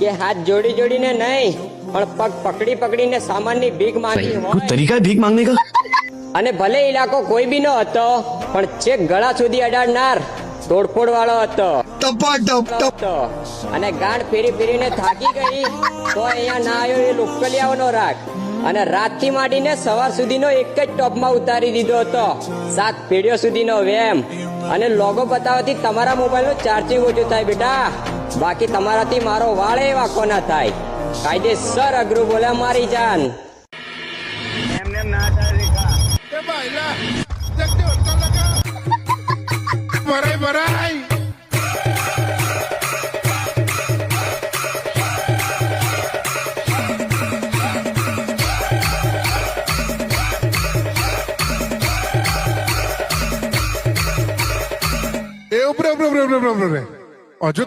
કે હાથ જોડી જોડીને નહીં પણ પગ પકડી પકડીને સામાનની ભીખ માંગી कुछ હોય तरीका है भीख मांगने का? અને ભલે ઇલાકો કોઈ બી નો હતો પણ ચેક ગળા સુધી અડાડનાર તોડફોડ વાળો હતો હતો. અને ગાંઠ ફેરી ફેરીને થાકી ગઈ તો અહીંયા ના આવ્યો એ લોકલિયાઓનો રાગ અને રાતથી માંડીને સવાર સુધીનો એક જ ટોપમાં ઉતારી દીધો હતો 7 પેઢીઓ સુધીનો વેમ. અને લોગો બતાવવાથી તમારા મોબાઈલનું ચાર્જિંગ ઓછું થાય બેટા, બાકી તમારાથી મારો વાળે વાંકો ના થાય. કાયદેસર અઘરું બોલે મારી જાન. ઉભરે હજુ